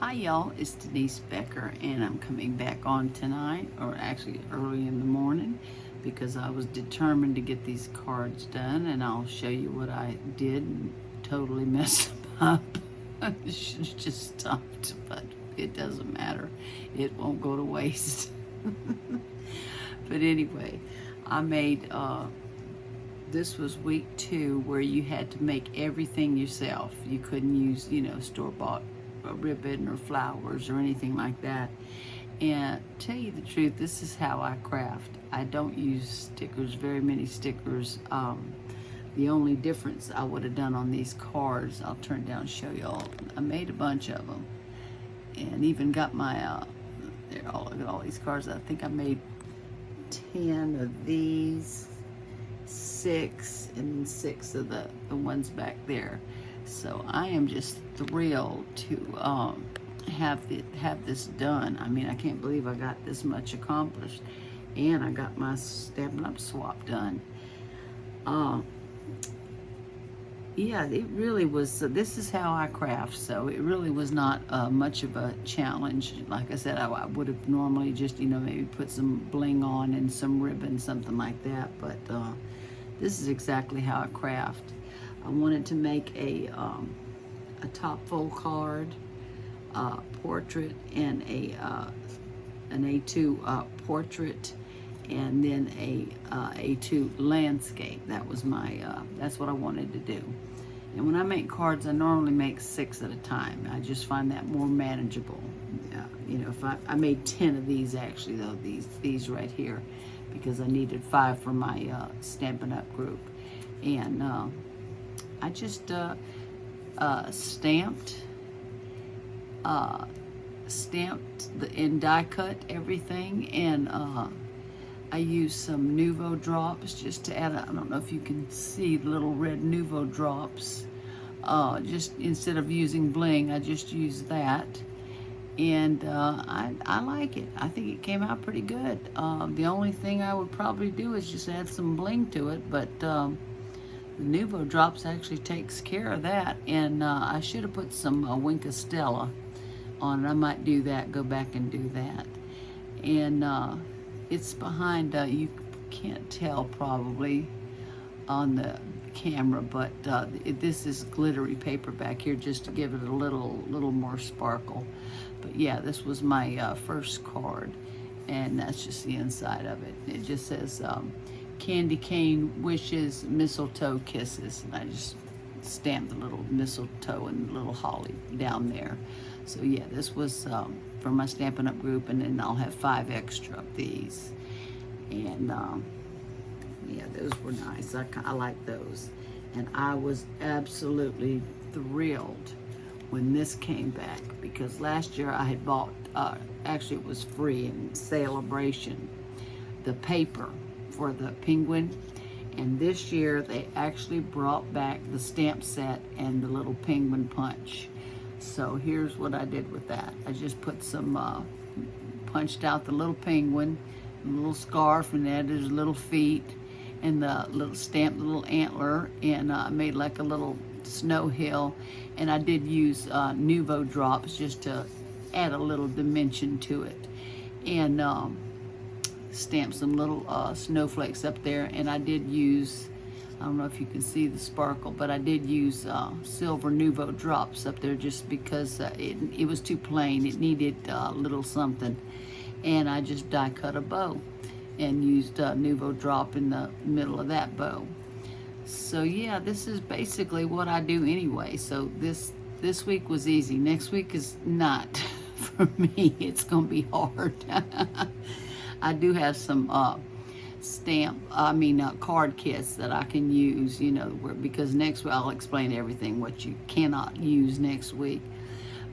Hi y'all, it's Denise Becker and I'm coming back on tonight, or actually early in the morning, because I was determined to get these cards done, and I'll show you what I did and totally messed them up. I should have just stopped, but it doesn't matter. It won't go to waste. But anyway, I made, this was week 2 where you had to make everything yourself. You couldn't use, store-bought ribbon or flowers or anything like that. And to tell you the truth, this is how I craft. I don't use stickers, very many stickers. The only difference I would have done on these cards, I'll turn down and show y'all. I made a bunch of them, and even got my there. Look at all these cards. I think I made 10 of these, 6, and 6 of the ones back there. So I am just thrilled to have this done. I mean, I can't believe I got this much accomplished, and I got my Stampin' Up! Swap done. Yeah, it really was. So this is how I craft. So it really was not much of a challenge. Like I said, I would have normally just maybe put some bling on and some ribbon, something like that. But this is exactly how I craft. I wanted to make a top fold card, portrait, and an A2 portrait, and then a A2 landscape. That was my that's what I wanted to do. And when I make cards, I normally make 6 at a time. I just find that more manageable. If I made 10 of these actually, though, these right here, because I needed 5 for my Stampin' Up! Group. And I just stamped and die cut everything, and I used some Nuvo drops just to add. I don't know if you can see the little red Nuvo drops. Just instead of using bling, I just used that, and I like it. I think it came out pretty good. The only thing I would probably do is just add some bling to it, but the Nuvo drops actually takes care of that. And I should have put some Winka Stella on it. I might do that, go back and do that. And it's behind, you can't tell probably on the camera, but this is glittery paper back here just to give it a little more sparkle. But yeah, this was my first card, and that's just the inside of it. It just says candy cane wishes, mistletoe kisses, and I just stamped the little mistletoe and the little holly down there. So yeah, this was for my Stampin' Up! Group, and then I'll have 5 extra of these. And yeah, those were nice. I like those. And I was absolutely thrilled when this came back, because last year I had bought, actually it was free in Celebration, the paper for the penguin, and this year they actually brought back the stamp set and the little penguin punch. So here's what I did with that. I just put some punched out the little penguin, a little scarf, and added his little feet, and the little stamped little antler, and made like a little snow hill. And I did use Nuvo drops just to add a little dimension to it, and stamp some little snowflakes up there. And I did use, I don't know if you can see the sparkle, but I did use silver Nuvo drops up there just because it was too plain. It needed a little something. And I just die cut a bow and used Nuvo drop in the middle of that bow. So yeah, this is basically what I do anyway. So this week was easy. Next week is not for me. It's gonna be hard. I do have some card kits that I can use, because next week I'll explain everything what you cannot use next week.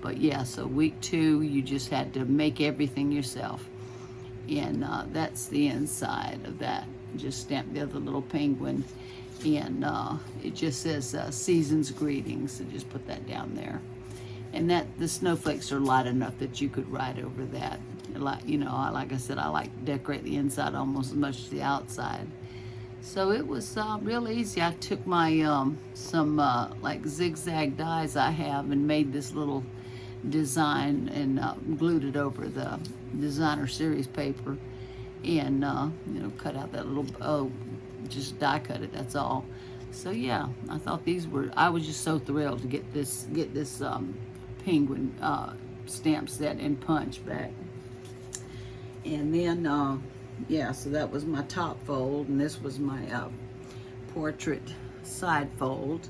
But yeah, so week 2, you just had to make everything yourself. And that's the inside of that. Just stamp the other little penguin. And it just says season's greetings. So just put that down there. And that the snowflakes are light enough that you could write over that. Like I said, I like to decorate the inside almost as much as the outside. So it was real easy. I took my some like zigzag dies I have and made this little design and glued it over the designer series paper, and you know, cut out that little, just die cut it, that's all. So yeah, I thought these were, I was just so thrilled to get this penguin stamp set and punch back. And then yeah, so that was my top fold, and this was my portrait side fold.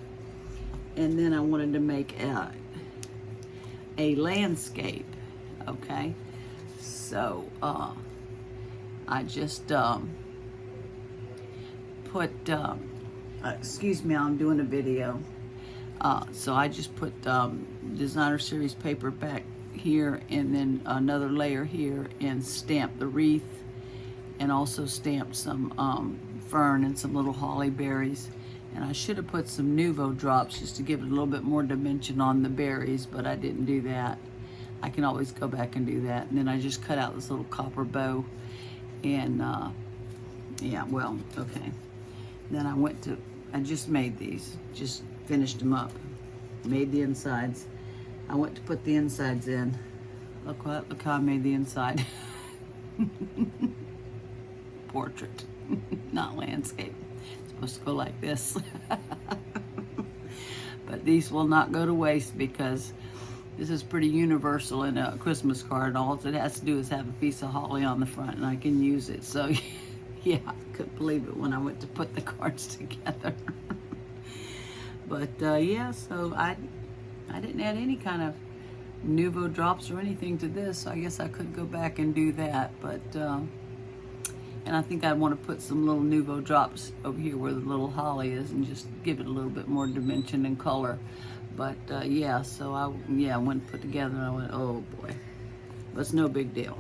And then I wanted to make a landscape, okay? So I just put, excuse me, I'm doing a video. So I just put designer series paper back here, and then another layer here, and stamped the wreath, and also stamped some fern and some little holly berries. And I should have put some Nuvo drops just to give it a little bit more dimension on the berries, but I didn't do that. I can always go back and do that. And then I just cut out this little copper bow, and yeah, well, okay. Then I just made these, just finished them up, made the insides. I went to put the insides in. Look how I made the inside. Portrait, not landscape. It's supposed to go like this. But these will not go to waste, because this is pretty universal in a Christmas card. All it has to do is have a piece of holly on the front, and I can use it. So yeah, I couldn't believe it when I went to put the cards together. But yeah, so I didn't add any kind of Nuvo drops or anything to this, so I guess I could go back and do that. But and I think I'd want to put some little Nuvo drops over here where the little holly is, and just give it a little bit more dimension and color. But yeah, so I went and put together, and I went, oh boy, but it's no big deal.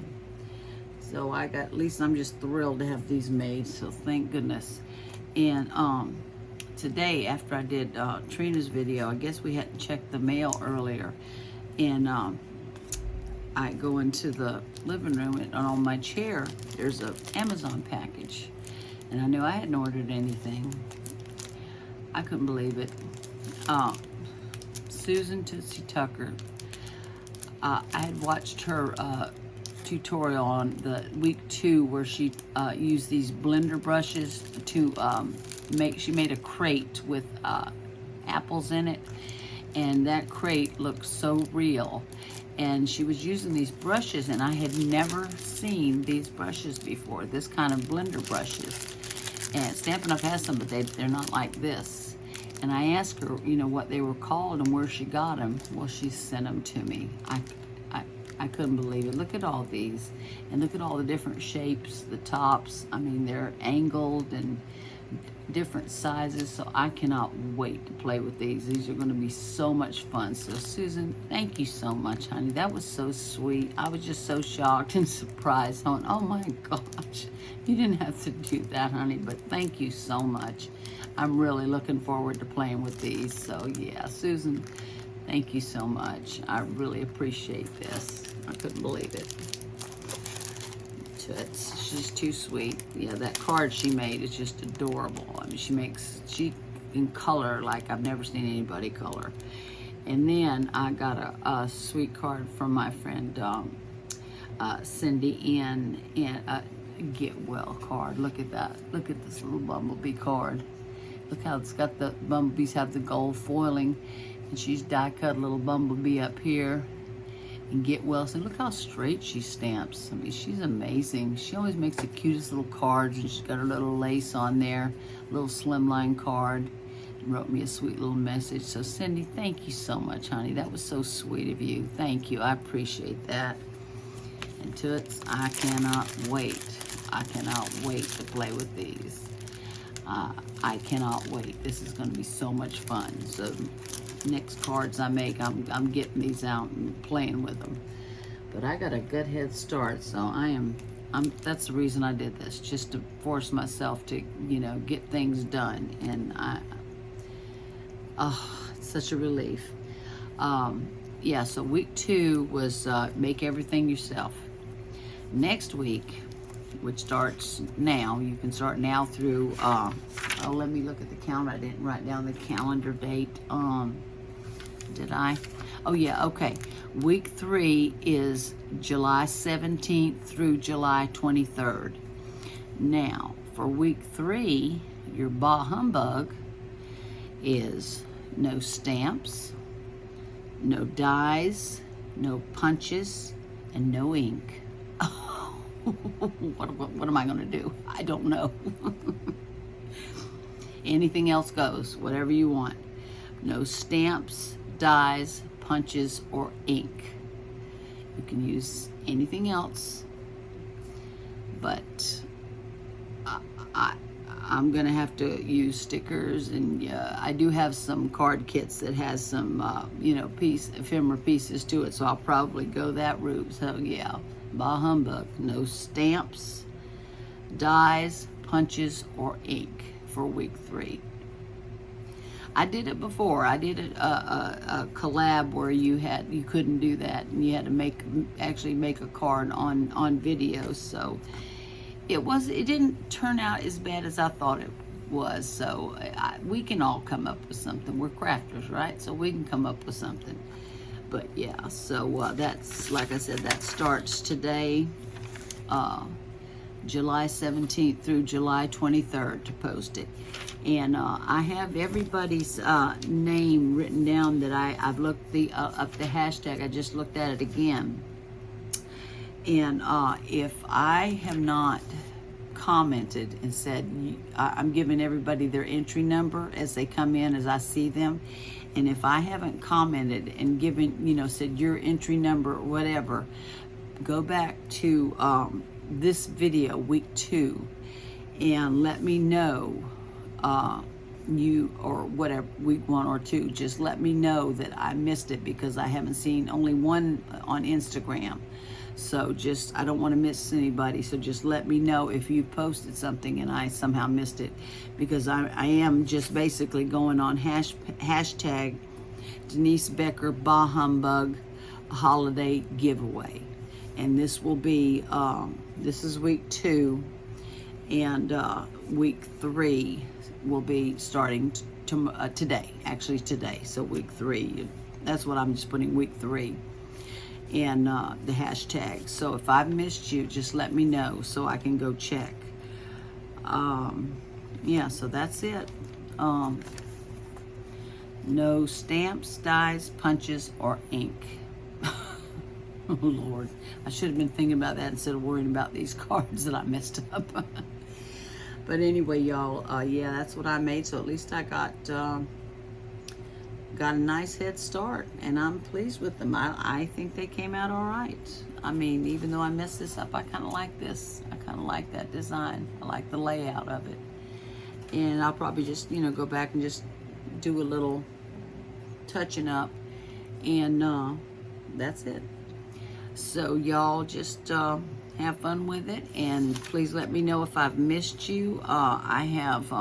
So I got, at least I'm just thrilled to have these made, so thank goodness. And today, after I did Trina's video, I guess we hadn't checked the mail earlier, and I go into the living room, and on my chair there's an Amazon package, and I knew I hadn't ordered anything. I couldn't believe it. Susan Tootsie Tucker, I had watched her tutorial on the week 2 where she used these blender brushes to she made a crate with apples in it, and that crate looked so real. And she was using these brushes, and I had never seen these brushes before, this kind of blender brushes. And Stampin' Up! Has some, but they're not like this. And I asked her, you know, what they were called and where she got them. Well, she sent them to me. I couldn't believe it. Look at all these, and look at all the different shapes, the tops. I mean, they're angled and different sizes, so I cannot wait to play with these. These are going to be so much fun. So Susan, thank you so much, honey. That was so sweet. I was just so shocked and surprised. I went, oh my gosh, you didn't have to do that, honey, but thank you so much. I'm really looking forward to playing with these. So yeah, Susan, thank you so much. I really appreciate this. I couldn't believe it. She's too sweet. Yeah, that card she made is just adorable. I mean, she can color like I've never seen anybody color. And then I got a sweet card from my friend Cindy and a Get Well card. Look at that. Look at this little bumblebee card. Look how it's got the bumblebees have the gold foiling, and she's die cut a little bumblebee up here. And Get Well, so look how straight she stamps. I mean, she's amazing. She always makes the cutest little cards, and she's got her little lace on there, little slimline card, and wrote me a sweet little message. So Cindy, thank you so much, honey. That was so sweet of you. Thank you. I appreciate that. And Toots, I cannot wait. I cannot wait to play with these. I cannot wait. This is going to be so much fun. So next cards I make, I'm getting these out and playing with them. But I got a good head start, so that's the reason I did this, just to force myself to, you know, get things done. And it's such a relief. Yeah, so week 2 was make everything yourself. Next week, which starts now, you can start now through, let me look at the calendar. I didn't write down the calendar date. Did I? Oh yeah, okay. Week 3 is July 17th through July 23rd. Now, for week 3, your bah humbug is no stamps, no dies, no punches, and no ink. What am I going to do? I don't know. Anything else goes, whatever you want. No stamps, dies, punches, or ink. You can use anything else, but I'm gonna have to use stickers, and I do have some card kits that has some ephemera pieces to it, so I'll probably go that route. So yeah, bah humbug. No stamps, dies, punches, or ink for week 3. I did it before. I did a collab where you couldn't do that, and you had to actually make a card on video. So it didn't turn out as bad as I thought it was. So we can all come up with something. We're crafters, right? So we can come up with something. But yeah, so that's, like I said, that starts today, July 17th through July 23rd to post it. And I have everybody's name written down that I've looked up the hashtag. I just looked at it again. And if I have not commented and said, I'm giving everybody their entry number as they come in, as I see them. And if I haven't commented and given, said your entry number or whatever, go back to this video, week 2, and let me know, you, or whatever, week 1 or 2, just let me know that I missed it, because I haven't seen, only one on Instagram. So I don't want to miss anybody. So just let me know if you posted something and I somehow missed it, because I am just basically going on hashtag Denise Becker Bah Humbug Holiday Giveaway. And this will be, this is week 2, and week 3 will be starting today, actually today. So week 3, that's what I'm just putting, week 3. And the hashtag. So if I've missed you, just let me know so I can go check. Yeah, so that's it. No stamps, dies, punches, or ink. Oh Lord, I should have been thinking about that instead of worrying about these cards that I messed up. But anyway, y'all, yeah, that's what I made. So at least I got a nice head start, and I'm pleased with them. I think they came out all right. I mean, even though I messed this up, I kind of like this. I kind of like that design. I like the layout of it. And I'll probably just, go back and just do a little touching up, and that's it. So y'all just have fun with it, and please let me know if I've missed you. I have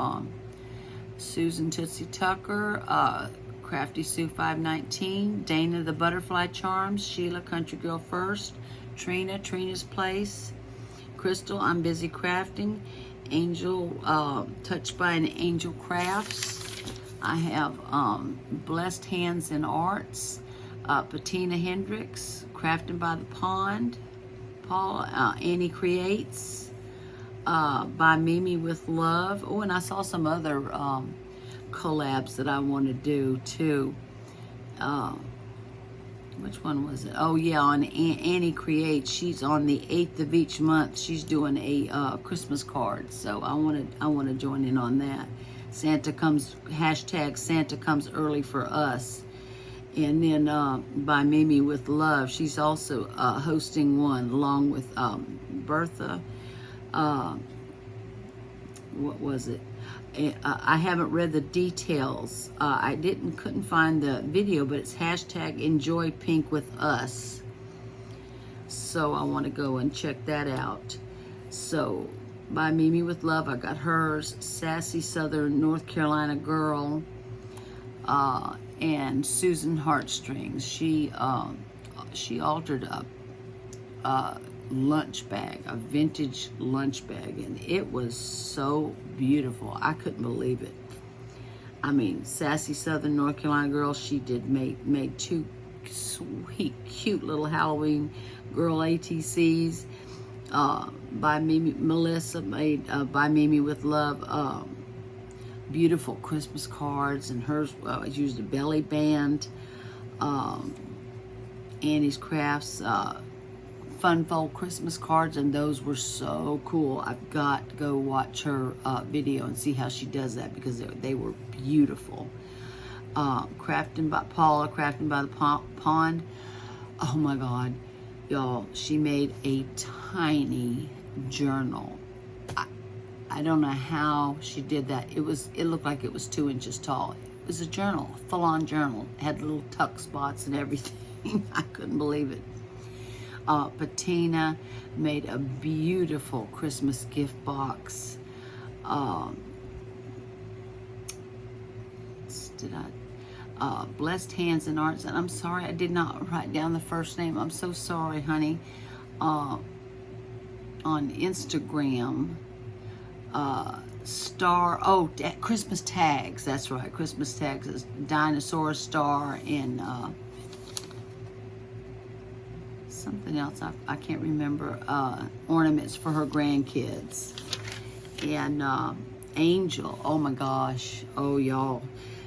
Susan Tootsie Tucker, Crafty Sue 519, Dana the Butterfly Charms, Sheila Country Girl First, Trina, Trina's Place, Crystal, I'm Busy Crafting, Angel, Touched by an Angel Crafts. I have Blessed Hands and Arts, Patina Hendricks, Crafting by the Pond, Paul, Annie Creates, by Mimi with Love. Oh, and I saw some other collabs that I want to do too. Which one was it? Oh yeah, on Annie Creates. She's on the 8th of each month. She's doing a Christmas card, so I want to join in on that. Santa comes, hashtag Santa comes early for us. And then by Mimi with Love, she's also hosting one along with Bertha. What was it? I haven't read the details. I couldn't find the video, but it's hashtag Enjoy Pink with Us. So I want to go and check that out. So by Mimi with Love, I got hers, Sassy Southern North Carolina Girl, and Susan Heartstrings. She altered a lunch bag, a vintage lunch bag, and it was so beautiful. I couldn't believe it. I mean, Sassy Southern North Carolina Girl, she made two sweet, cute little Halloween girl ATCs by Mimi. Melissa made by Mimi with Love. Beautiful Christmas cards, and hers used a belly band. Annie's Crafts Fun Fold Christmas cards, and those were so cool. I've got to go watch her video and see how she does that, because they were beautiful. Crafting by Paula, Crafting by the Pond. Oh my God, y'all, she made a tiny journal. I don't know how she did that. It looked like it was 2 inches tall. It was a journal, a full-on journal. It had little tuck spots and everything. I couldn't believe it. Patina made a beautiful Christmas gift box. Blessed Hands and Arts, and I'm sorry I did not write down the first name. I'm so sorry, honey. On Instagram, Christmas Tags. That's right, Christmas Tags is Dinosaur Star and something else I can't remember. Ornaments for her grandkids. And Angel, oh my gosh, oh y'all,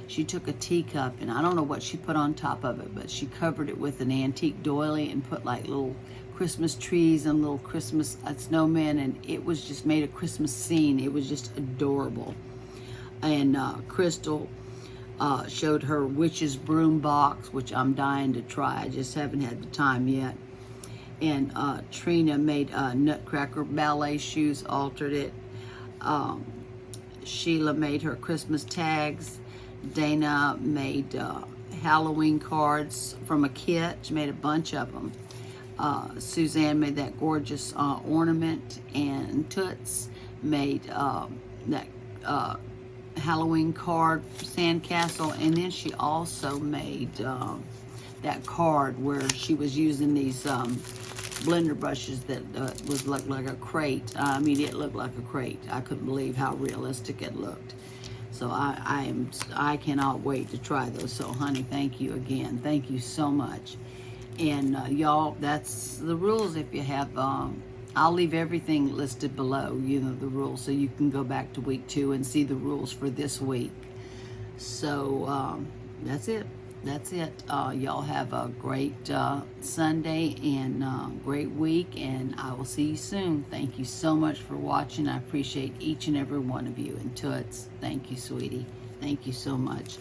she took a teacup, and I don't know what she put on top of it, but she covered it with an antique doily and put like little Christmas trees and little Christmas snowmen, and it was just made a Christmas scene. It was just adorable. And Crystal showed her witch's broom box, which I'm dying to try. I just haven't had the time yet. And Trina made Nutcracker ballet shoes, altered it. Sheila made her Christmas tags. Dana made Halloween cards from a kit. She made a bunch of them. Suzanne made that gorgeous ornament, and Toots made that Halloween card sandcastle, and then she also made that card where she was using these blender brushes that was looked like a crate. I mean, it looked like a crate. I couldn't believe how realistic it looked. So I cannot wait to try those. So honey, thank you again. Thank you so much. And y'all, that's the rules. If you have, I'll leave everything listed below, you know, the rules, so you can go back to week 2 and see the rules for this week. So that's it. That's it. Y'all have a great Sunday and great week, and I will see you soon. Thank you so much for watching. I appreciate each and every one of you. And Toots, thank you, sweetie. Thank you so much.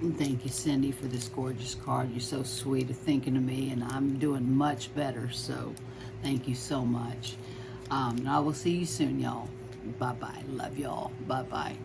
And thank you, Cindy, for this gorgeous card. You're so sweet of thinking of me, and I'm doing much better. So thank you so much. And I will see you soon, y'all. Bye-bye. Love y'all. Bye-bye.